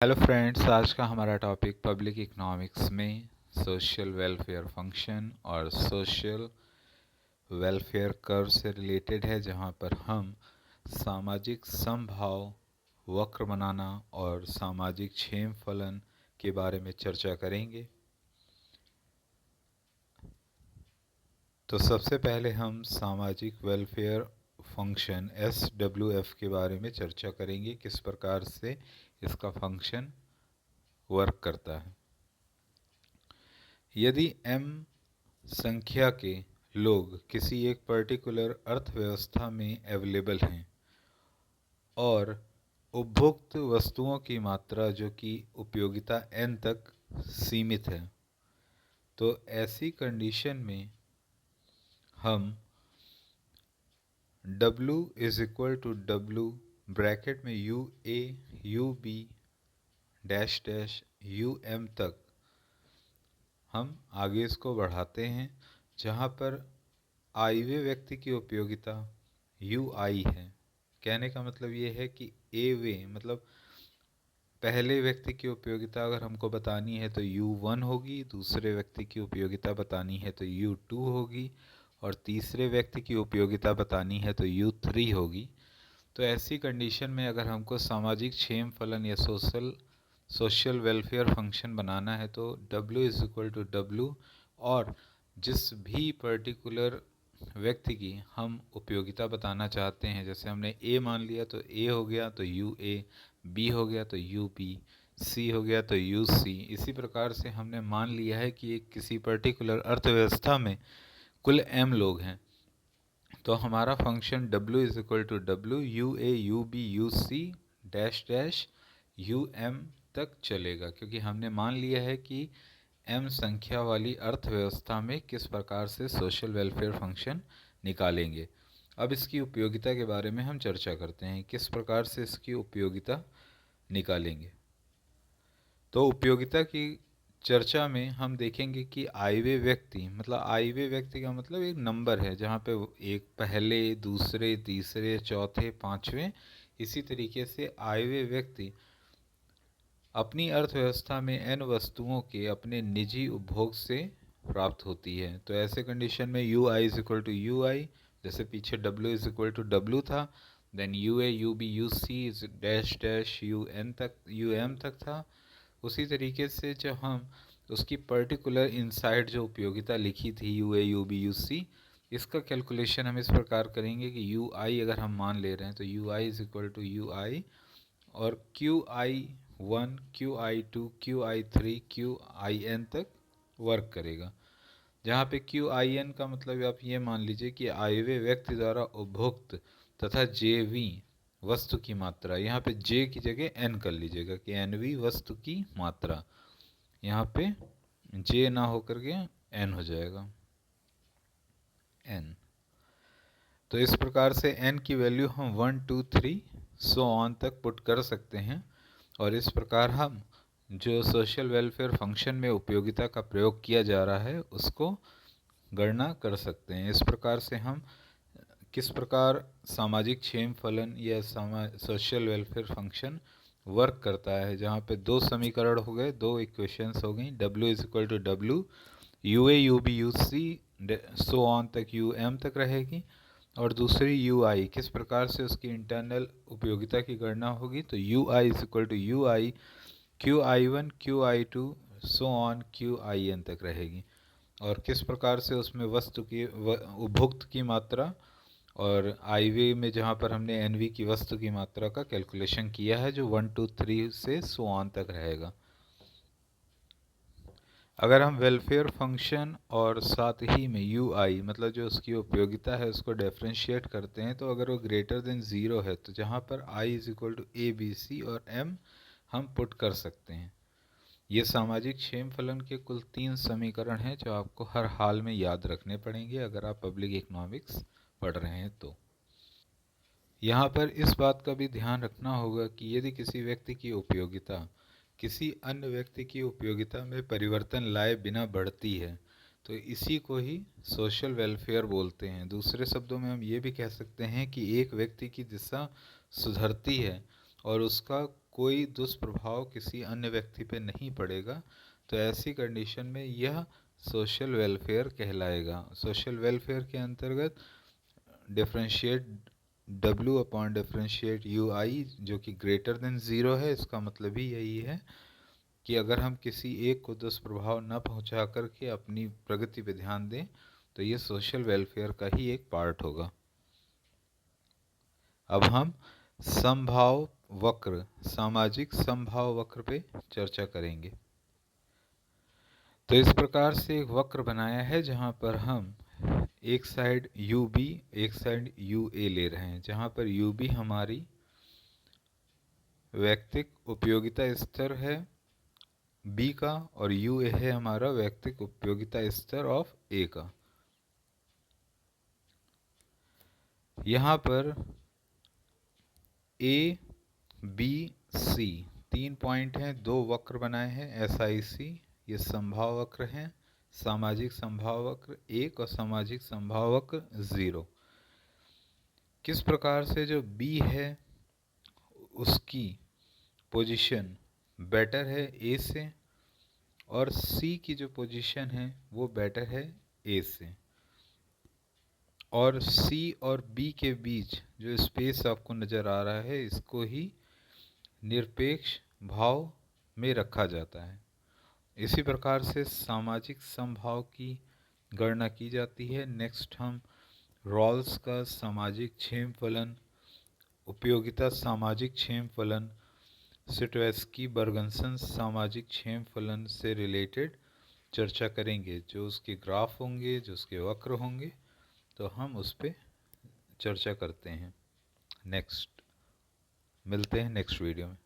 Hello friends, आज का हमारा टॉपिक पब्लिक इकोनॉमिक्स में सोशल वेलफेयर फंक्शन और सोशल वेलफेयर कर्व से रिलेटेड है, जहां पर हम सामाजिक समभाव वक्र बनाना और सामाजिक क्षेम फलन के बारे में चर्चा करेंगे। तो सबसे पहले हम सामाजिक वेलफेयर फंक्शन SWF के बारे में चर्चा करेंगे, किस प्रकार से इसका फंक्शन वर्क करता है। यदि m संख्या के लोग किसी एक पर्टिकुलर अर्थव्यवस्था में अवेलेबल हैं और उपभोक्त वस्तुओं की मात्रा जो कि उपयोगिता n तक सीमित है, तो ऐसी कंडीशन में हम W is equal to W bracket में U A U B dash dash U M तक हम आगे इसको बढ़ाते हैं, जहाँ पर आईवे व्यक्ति की उपयोगिता यू आई है। कहने का मतलब ये है कि ए वे मतलब पहले व्यक्ति की उपयोगिता अगर हमको बतानी है तो U1 होगी, दूसरे व्यक्ति की उपयोगिता बतानी है तो U2 होगी, और तीसरे व्यक्ति की उपयोगिता बतानी है तो U3 होगी। तो ऐसी कंडीशन में अगर हमको सामाजिक क्षेम फलन या सोशल वेलफेयर फंक्शन बनाना है तो W is equal to W, और जिस भी पर्टिकुलर व्यक्ति की हम उपयोगिता बताना चाहते हैं, जैसे हमने A मान लिया तो A हो गया तो UA, B हो गया तो UB, C हो गया तो UC। इसी प्रकार से हमने मान लिया है कि एक किसी पर्टिकुलर अर्थव्यवस्था में कुल M लोग हैं, तो हमारा function W is equal to W UA UB UC dash dash UM तक चलेगा, क्योंकि हमने मान लिया है कि M संख्या वाली अर्थव्यवस्था में किस प्रकार से सोशल वेलफेयर फंक्शन निकालेंगे। अब इसकी उपयोगिता के बारे में हम चर्चा करते हैं, किस प्रकार से इसकी उपयोगिता निकालेंगे। तो उपयोगिता की चर्चा में हम देखेंगे कि आयवे व्यक्ति मतलब आयवे व्यक्ति का मतलब एक नंबर है, जहाँ पे एक पहले, दूसरे, तीसरे, चौथे, पांचवें, इसी तरीके से आयवे व्यक्ति अपनी अर्थव्यवस्था में n वस्तुओं के अपने निजी उपभोग से प्राप्त होती है। तो ऐसे कंडीशन में U I is equal to U I, जैसे पीछे W is equal to W था, then U A U B U C is dash dash U N तक यू एम तक था। उसी तरीके से जब हम उसकी पर्टिकुलर इनसाइड जो उपयोगिता लिखी थी U A U B U C, इसका कैलकुलेशन हम इस प्रकार करेंगे कि यू आई अगर हम मान ले रहे हैं तो U I is equal to U I, और QI1 QI2 QI3 QIN तक वर्क करेगा, जहाँ पे QIN का मतलब आप ये मान लीजिए कि आयवे व्यक्ति द्वारा उपभोक्त तथा JV वस्तु की मात्रा, यहाँ पे J की जगह N कर लीजिएगा कि NV वस्तु की मात्रा, यहाँ पे J ना होकर के N हो जाएगा N। तो इस प्रकार से N की वैल्यू हम 1 2 3 सो ऑन तक पुट कर सकते हैं, और इस प्रकार हम जो सोशल वेलफेयर फंक्शन में उपयोगिता का प्रयोग किया जा रहा है उसको गणना कर सकते हैं। इस प्रकार से हम किस प्रकार सामाजिक क्षेम फलन या सोशल वेलफेयर फंक्शन वर्क करता है, जहाँ पे दो समीकरण हो गए, दो इक्वेशंस हो गई, W is equal to W U A U B U C so on तक यू एम तक रहेगी, और दूसरी यू आई किस प्रकार से उसकी इंटरनल उपयोगिता की गणना होगी, तो U I is equal to U I QI1 QI2 so on QIN तक रहेगी, और किस प्रकार से उसमें वस्तु की उपभोक्त की मात्रा और आईवे में जहाँ पर हमने एनवी की वस्तु की मात्रा का कैलकुलेशन किया है जो 1 2 3 से सो ऑन तक रहेगा। अगर हम वेलफेयर फंक्शन और साथ ही में यू आई मतलब जो उसकी उपयोगिता है उसको डिफरेंशिएट करते हैं, तो अगर वो ग्रेटर देन ज़ीरो है तो जहाँ पर I is equal to A B C और एम हम पुट कर सकते हैं। ये सामाजिक क्षेम फलन के कुल 3 समीकरण हैं जो आपको हर हाल में याद रखने पड़ेंगे अगर आप पब्लिक इकोनॉमिक्स पढ़ रहे हैं तो। यहाँ पर इस बात का भी ध्यान रखना होगा कि यदि किसी व्यक्ति की उपयोगिता किसी अन्य व्यक्ति की उपयोगिता में परिवर्तन लाए बिना बढ़ती है तो इसी को ही सोशल वेलफेयर बोलते हैं। दूसरे शब्दों में हम ये भी कह सकते हैं कि एक व्यक्ति की दिशा सुधरती है और उसका कोई दुष्प्रभाव किसी अन्य व्यक्ति पे नहीं पड़ेगा, तो ऐसी कंडीशन में यह सोशल वेलफेयर कहलाएगा। सोशल वेलफेयर के अंतर्गत differentiate W upon differentiate UI जो कि ग्रेटर देन ज़ीरो है, इसका मतलब ही यही है कि अगर हम किसी एक को दुष्प्रभाव न पहुंचा करके अपनी प्रगति पे ध्यान दें तो ये सोशल वेलफेयर का ही एक पार्ट होगा। अब हम समभाव वक्र, सामाजिक समभाव वक्र पे चर्चा करेंगे। तो इस प्रकार से एक वक्र बनाया है जहाँ पर हम एक साइड UB एक साइड UA ले रहे हैं, जहाँ पर UB हमारी वैयक्तिक उपयोगिता स्तर है B का और UA है हमारा वैयक्तिक उपयोगिता स्तर ऑफ A का। यहाँ पर A B C 3 पॉइंट हैं, 2 वक्र बनाए हैं SIC, ये समभाव वक्र हैं, सामाजिक समभाव वक्र 1 और सामाजिक समभाव वक्र 0। किस प्रकार से जो B है उसकी पोजीशन बेटर है A से और C की जो पोजीशन है वो बेटर है A से, और C और B के बीच जो स्पेस आपको नज़र आ रहा है इसको ही निरपेक्ष भाव में रखा जाता है। इसी प्रकार से सामाजिक समभाव की गणना की जाती है। नेक्स्ट हम रॉल्स का सामाजिक क्षेत्रफलन, उपयोगिता सामाजिक क्षेत्रफलन, सिटोस्की बर्गनसन सामाजिक क्षेत्रफलन से रिलेटेड चर्चा करेंगे। जो उसके ग्राफ होंगे, जो उसके वक्र होंगे, तो हम उस पर चर्चा करते हैं। मिलते हैं नेक्स्ट वीडियो में।